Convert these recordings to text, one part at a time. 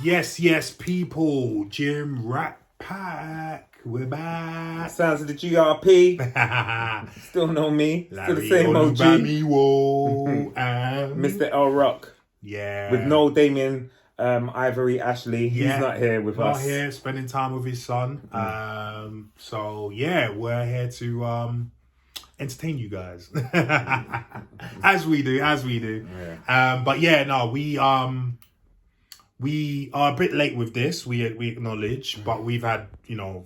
Yes, people. Gymrat pack. We're back. Sounds of the GRP. Still know me. Still the same OG. LarryOlubamiwo. Mr. L Rock. Yeah. With no Damien, Ivory, Ashley. Yeah. He's not here with us. Not here, spending time with his son. So yeah, we're here to entertain you guys. as we do. Yeah. But yeah, no, we are a bit late with this. We acknowledge, but we've had,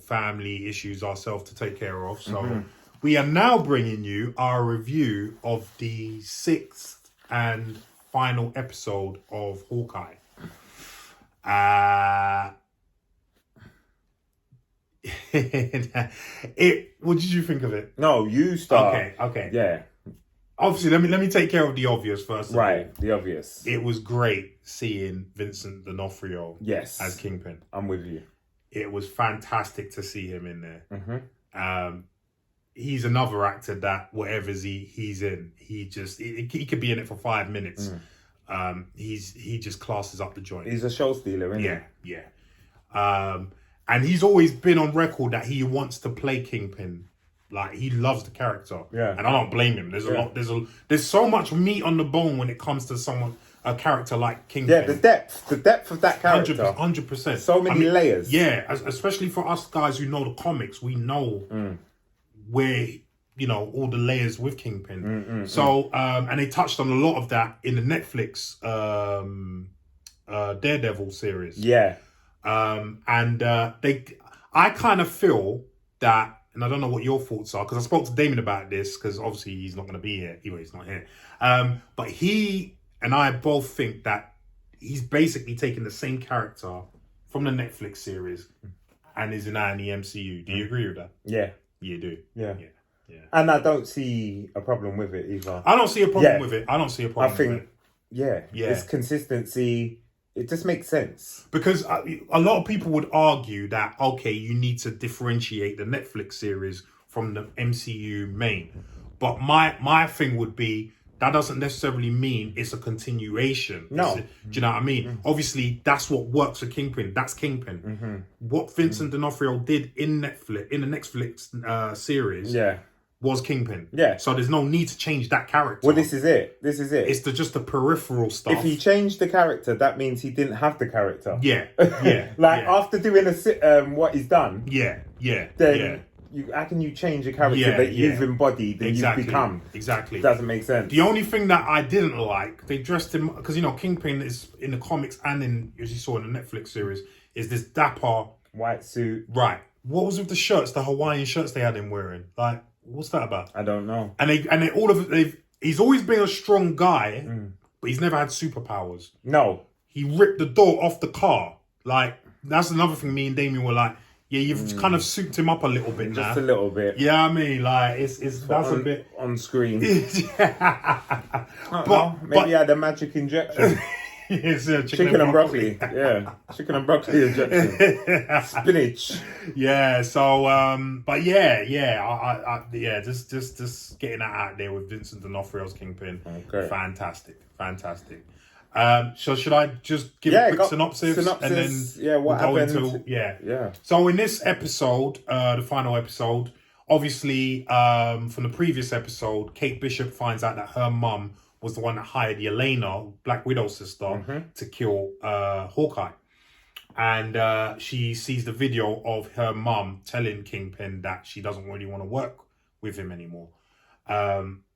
family issues ourselves to take care of. So we are now bringing you our review of the 6th and final episode of Hawkeye. What did you think of it? No, you start. Okay. Yeah. Obviously, let me take care of the obvious first. Right, the obvious. It was great seeing Vincent D'Onofrio Yes. as Kingpin. I'm with you. It was fantastic to see him in there. He's another actor that whatever he's in, he could be in it for 5 minutes. He just classes up the joint. He's a show stealer, isn't he? Yeah. And he's always been on record that he wants to play Kingpin. Like, he loves the character. Yeah. And I don't blame him. There's so much meat on the bone when it comes to a character like Kingpin. Yeah, the depth of that character. 100%. So many layers. Yeah, especially for us guys who know the comics, we know where, all the layers with Kingpin. So, and they touched on a lot of that in the Netflix Daredevil series. Yeah. I kind of feel that, and I don't know what your thoughts are, because I spoke to Damien about this, because obviously he's not going to be here. Anyway, he's not here. But he and I both think that he's basically taken the same character from the Netflix series and is now in the MCU. Do you agree with that? Yeah. You do? Yeah. And I don't see a problem with it either. I don't see a problem with it. I think, it's consistency. It just makes sense. Because a lot of people would argue that, okay, you need to differentiate the Netflix series from the MCU main. But my thing would be, that doesn't necessarily mean it's a continuation. No. Do you know what I mean? Obviously, that's what works for Kingpin. That's Kingpin. What Vincent D'Onofrio did in the Netflix series was Kingpin. Yeah. So there's no need to change that character. Well, this is it. It's just the peripheral stuff. If he changed the character, that means he didn't have the character. Yeah. After doing what he's done. Then how can you change a character that you've embodied and you've become? Exactly. Doesn't make sense. The only thing that I didn't like, they dressed him, because Kingpin is in the comics and as you saw in the Netflix series, is this dapper white suit. Right. What was with the shirts, the Hawaiian shirts they had him wearing? Like, what's that about? I don't know. He's always been a strong guy, but he's never had superpowers. No. He ripped the door off the car. Like, that's another thing me and Damien were like, yeah, you've kind of souped him up a little bit now. Just a little bit. Yeah, I mean, like, that's a bit... On screen. but maybe he had a magic injection. It's chicken and broccoli. Yeah. Chicken and broccoli injection. Spinach. Yeah, so, but just getting that out there with Vincent D'Onofrio's Kingpin. Okay. Fantastic. So should I just give a quick synopsis? And then what happened? So in this episode, the final episode, obviously, from the previous episode, Kate Bishop finds out that her mum was the one that hired Yelena, Black Widow's sister, to kill Hawkeye. And she sees the video of her mum telling Kingpin that she doesn't really want to work with him anymore.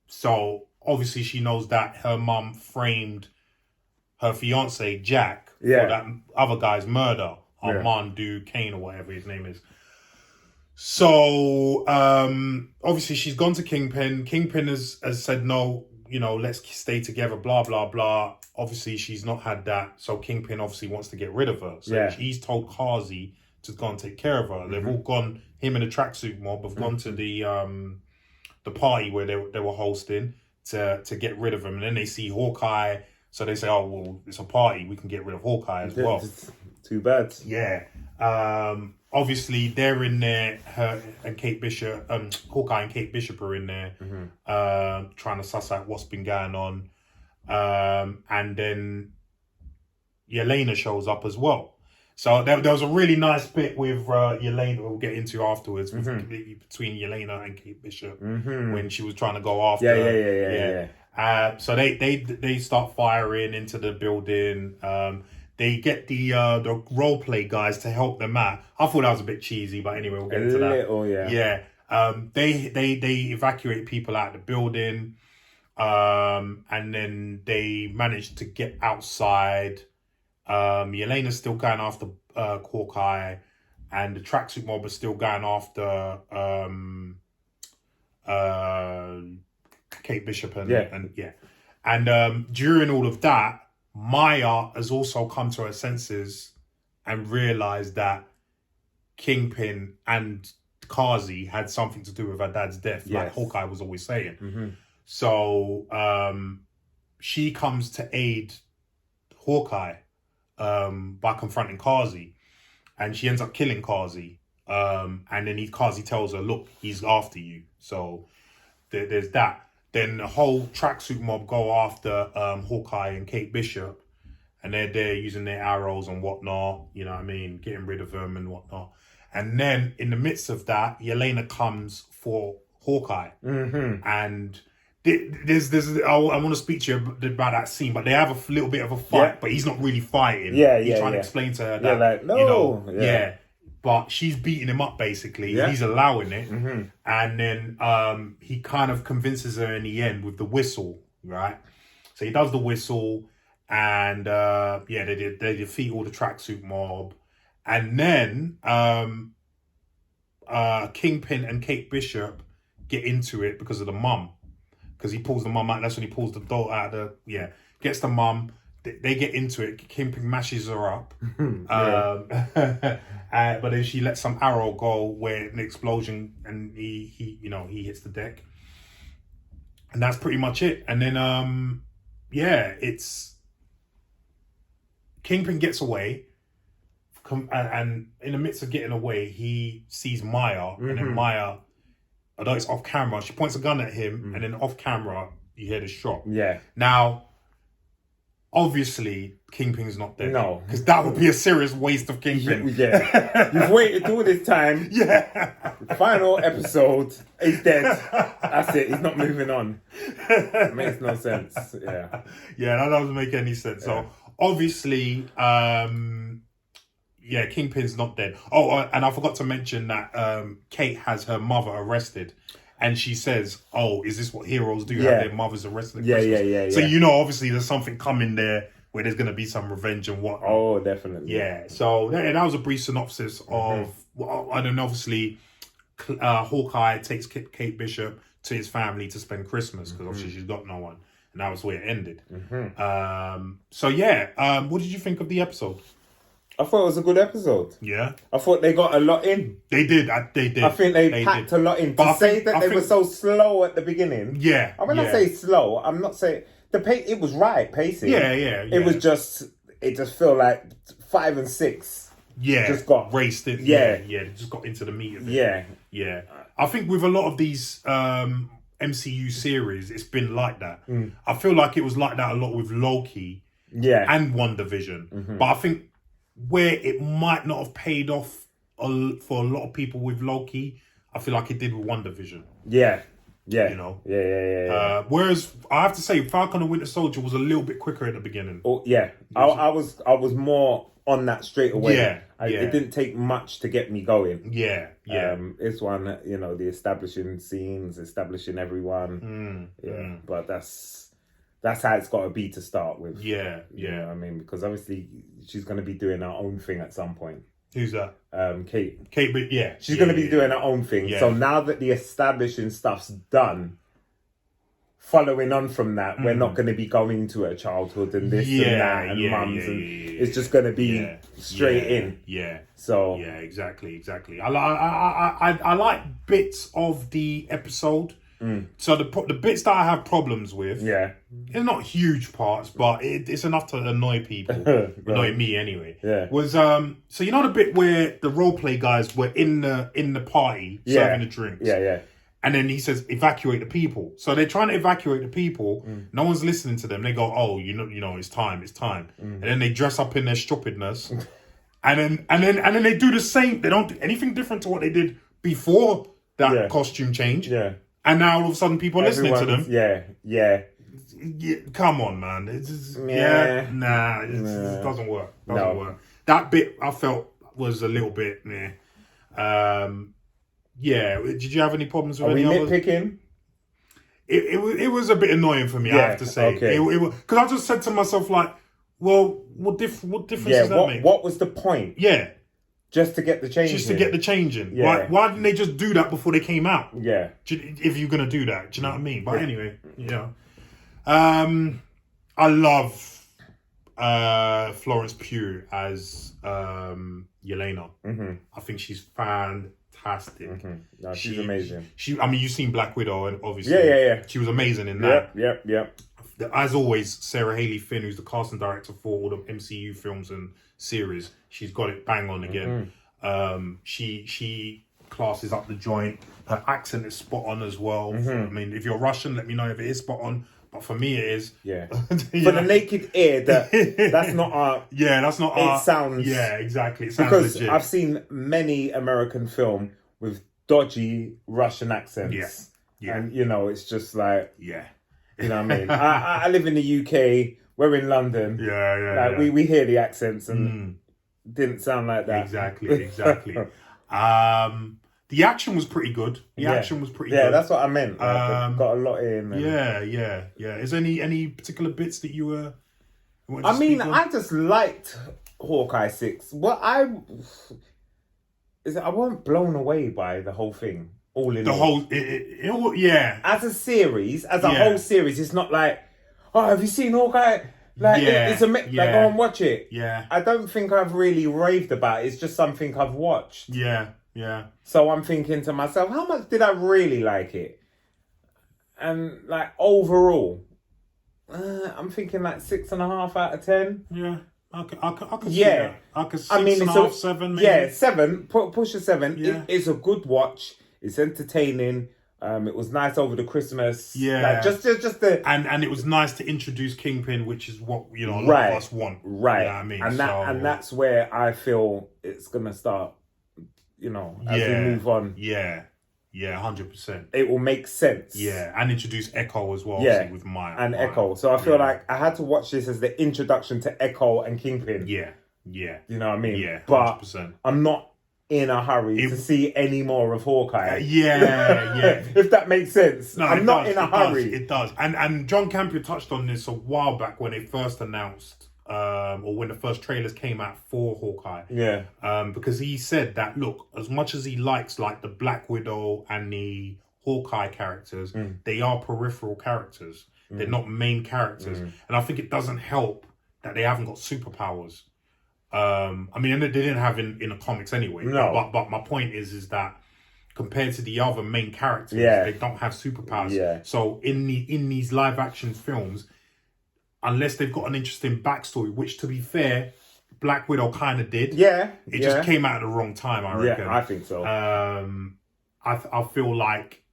So obviously she knows that her mum framed her fiance Jack for that other guy's murder, Armand Duquesne or whatever his name is. So obviously she's gone to Kingpin. Kingpin has said no, let's stay together, blah blah blah. Obviously she's not had that, so Kingpin obviously wants to get rid of her. So he's told Kazi to go and take care of her. They've all gone. Him and the tracksuit mob have gone to the party where they were hosting to get rid of him, and then they see Hawkeye. So they say, oh, well, it's a party. We can get rid of Hawkeye as well. Too bad. Yeah. Obviously, they're in there. Her and Kate Bishop, Hawkeye and Kate Bishop are in there, trying to suss out what's been going on. And then Yelena shows up as well. So there was a really nice bit with Yelena we'll get into afterwards between Yelena and Kate Bishop when she was trying to go after. So they start firing into the building. They get the role play guys to help them out. I thought that was a bit cheesy, but anyway, we'll get into that. They evacuate people out of the building, and then they manage to get outside. Yelena's still going after Hawkeye, and the tracksuit mob is still going after Kate Bishop and during all of that, Maya has also come to her senses and realized that Kingpin and Kazi had something to do with her dad's death, like Hawkeye was always saying. So she comes to aid Hawkeye by confronting Kazi, and she ends up killing Kazi. And then Kazi tells her, "Look, he's after you." So there's that. Then the whole tracksuit mob go after Hawkeye and Kate Bishop, and they're there using their arrows and whatnot, you know what I mean, getting rid of them and whatnot. And then in the midst of that, Yelena comes for Hawkeye. And I want to speak to you about that scene, but they have a little bit of a fight, but he's not really fighting. He's trying to explain to her that, like, no. You know, but she's beating him up basically. He's allowing it. And then he kind of convinces her in the end with the whistle, right? So he does the whistle, and they defeat all the tracksuit mob. And then Kingpin and Kate Bishop get into it because of the mum. Because he pulls the mum out. That's when he pulls the daughter out of gets the mum. They get into it. Kingpin mashes her up. But then she lets some arrow go where an explosion, and he hits the deck. And that's pretty much it. And then it's Kingpin gets away. And in the midst of getting away, he sees Maya, and then Maya, although it's off camera, she points a gun at him, and then off camera you hear the shot. Now, obviously, Kingpin's not dead. No. Because that would be a serious waste of Kingpin. You've waited all this time. Final episode, he's dead. That's it. He's not moving on. It makes no sense. That doesn't make any sense. So, obviously, Kingpin's not dead. Oh, and I forgot to mention that Kate has her mother arrested. And she says, "Oh, is this what heroes do? Have their mothers arrested at Christmas?" So obviously there's something coming there where there's going to be some revenge and whatnot. Oh, definitely. So that was a brief synopsis of. And then obviously, Hawkeye takes Kate Bishop to his family to spend Christmas because obviously she's got no one, and that was where it ended. What did you think of the episode? I thought it was a good episode. Yeah. I thought they got a lot in. They did. They did. I think they packed a lot in. But to say that they were so slow at the beginning. Yeah. And when I say slow, I'm not saying... the pace. It was right pacing. Yeah. It was just... It just felt like 5 and 6. Just got... raced it. They just got into the meat of it. Yeah. I think with a lot of these MCU series, it's been like that. I feel like it was like that a lot with Loki. And WandaVision. But I think... where it might not have paid off for a lot of people with Loki, I feel like it did with WandaVision. You know? Whereas, I have to say, Falcon and Winter Soldier was a little bit quicker at the beginning. I was more on that straight away. It didn't take much to get me going. This one, the establishing scenes, establishing everyone. But that's how it's got to be to start with. You know what I mean? Because obviously she's going to be doing her own thing at some point. Who's that? Kate. But she's going to be doing her own thing. So now that the establishing stuff's done, following on from that, we're not going to be going to her childhood and this and that and mums. It's just going to be straight in. So exactly. I like bits of the episode. So the bits that I have problems with, they're not huge parts, but it's enough to annoy people, annoy me anyway. Was so you know the bit where the role play guys were in the party serving the drinks, and then he says evacuate the people. So they're trying to evacuate the people. No one's listening to them. They go, oh, you know, it's time, and then they dress up in their stupidness, and then they do the same. They don't do anything different to what they did before that costume change. And now all of a sudden people are listening to them. Yeah, come on, man. It doesn't work. Doesn't work. That bit I felt was a little bit meh. Did you have any problems with any others? Nitpicking? It was a bit annoying for me, I have to say. Okay. Because I just said to myself, like, well, what difference does that make? What was the point? Yeah. Just to get the change. Just to get the change in. Yeah. Why didn't they just do that before they came out? Yeah. If you're going to do that. Do you know what I mean? But anyway, I love Florence Pugh as Yelena. I think she's fantastic. No, she's amazing. I mean, you've seen Black Widow, and obviously she was amazing in that. Yep. As always, Sarah Haley Finn, who's the casting director for all the MCU films and series, she's got it bang on again. She classes up the joint. Her accent is spot on as well. I mean, if you're Russian, let me know if it is spot on. But for me, it is. Yeah. For the naked ear, that's not our. That's not our. It sounds. Yeah, exactly. It sounds because legit. I've seen many American film with dodgy Russian accents. Yeah. And it's just like. Yeah. You know what I mean? I live in the UK. We're in London. Yeah. We hear the accents and didn't sound like that. Exactly. The action was pretty good. Action was pretty good. Yeah, that's what I meant. Got a lot in. Yeah. Is there any particular bits that you were? I just liked Hawkeye 6. I wasn't blown away by the whole thing. All in all. As a series, whole series, it's not like, oh, have you seen Hawkeye? Like, it's like, go and watch it. Yeah. I don't think I've really raved about it. It's just something I've watched. Yeah. So I'm thinking to myself, how much did I really like it? And like overall, I'm thinking like 6.5 out of 10. Yeah. I could see that. I could 6.5, 7 maybe. Yeah, 7. Push a 7. Yeah. It's a good watch. It's entertaining. It was nice over the Christmas. Yeah. Like, just the and it was nice to introduce Kingpin, which is what a lot of us want. Right. You know what I mean? And that's where I feel it's gonna start. As we move on. Yeah. 100%. It will make sense. Yeah, and introduce Echo as well. Yeah, with Maya and Echo. So I feel like I had to watch this as the introduction to Echo and Kingpin. Yeah. You know what I mean? Yeah, 100%. But I'm not in a hurry to see any more of Hawkeye. Yeah. If that makes sense. No, I'm not in a hurry. It does. And John Campion touched on this a while back when they first announced, or when the first trailers came out for Hawkeye. Yeah. Because he said that, look, as much as he likes like the Black Widow and the Hawkeye characters, they are peripheral characters. They're not main characters. And I think it doesn't help that they haven't got superpowers. I mean, they didn't have in the comics anyway. No. But my point is that compared to the other main characters, they don't have superpowers. Yeah. So in these live action films, unless they've got an interesting backstory, which to be fair, Black Widow kind of did. Yeah. It just came out at the wrong time, I reckon. Yeah, I think so. I feel like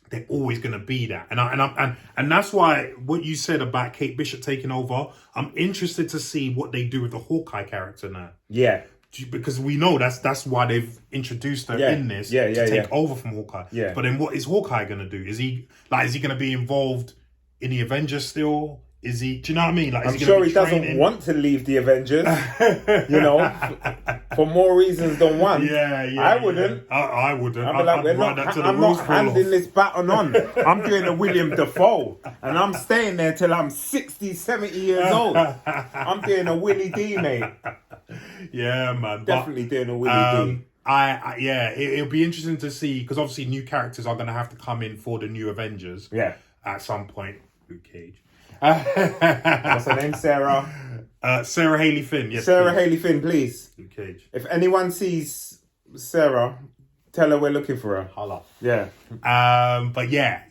they're always going to be that, and that's why what you said about Kate Bishop taking over, I'm interested to see what they do with the Hawkeye character now. Yeah, because we know that's why they've introduced her in this to take over from Hawkeye. Yeah, but then what is Hawkeye going to do? Is he going to be involved in the Avengers still? Is he? Do you know what I mean? Like, I'm sure he doesn't want to leave the Avengers. For more reasons than one. Yeah. I wouldn't. I wouldn't. I'm not handing this baton on. I'm doing a William Dafoe, and I'm staying there till I'm 60, 70 years old. I'm doing a Willie D, mate. Yeah, man. Definitely doing a Willie D. It'll be interesting to see, because obviously new characters are going to have to come in for the new Avengers. Yeah. At some point. Luke Cage. What's her name? Sarah? Sarah Haley Finn. Yes, Sarah Haley Finn, please. Luke Cage. If anyone sees Sarah, Tell her we're looking for her. Holla. Yeah. But yeah.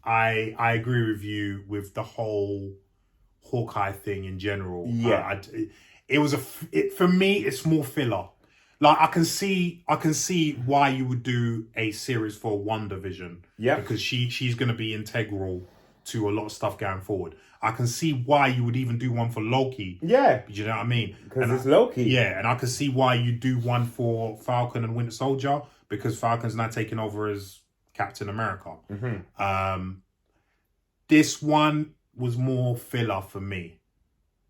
I agree with you with the whole Hawkeye thing in general. Yeah. For me, it's more filler. Like I can see why you would do a series for WandaVision. Yeah. Because she's going to be integral to a lot of stuff going forward. I can see why you would even do one for Loki. Yeah. Do you know what I mean? Because it's Loki. Yeah, and I can see why you do one for Falcon and Winter Soldier, because Falcon's now taking over as Captain America. Mm-hmm. This one was more filler for me.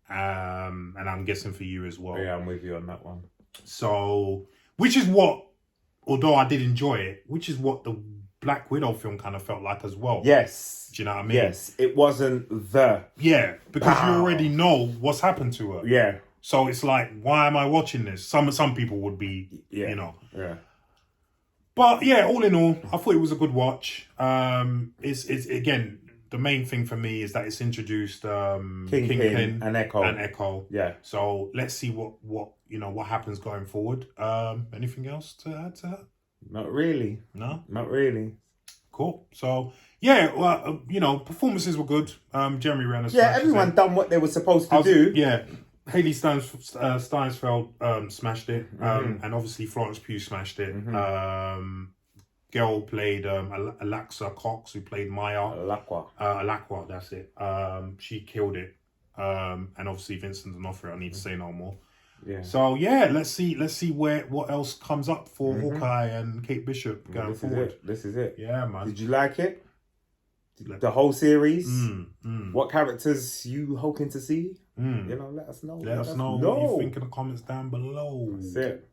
And I'm guessing for you as well. Yeah, I'm with you on that one. So, which is what, although I did enjoy it, which is what the Black Widow film kind of felt like as well. Yes. Do you know what I mean? Yes. It wasn't the... Yeah, because you already know what's happened to her. Yeah. So it's like, why am I watching this? Some people would be, you know. Yeah. But yeah, all in all, I thought it was a good watch. It's again, the main thing for me is that it's introduced Kingpin and Echo. Yeah. So let's see what happens going forward. Anything else to add to that? Not really. No? Not really. Cool. So yeah, well, performances were good. Jeremy Renner. Yeah, everyone done what they were supposed to do. Yeah. Haley Steinsfeld smashed it, and obviously Florence Pugh smashed it. Girl played Alexa Cox, who played Maya. Alakwa, that's it. She killed it. And obviously Vincent D'Onofrio, I need to say no more. Yeah. So yeah, let's see what else comes up for Hawkeye and Kate Bishop going forward. This is it. Yeah, man. Did you like it? The whole series? What characters you hoping to see? Let us know. Let us know what you think in the comments down below. That's it.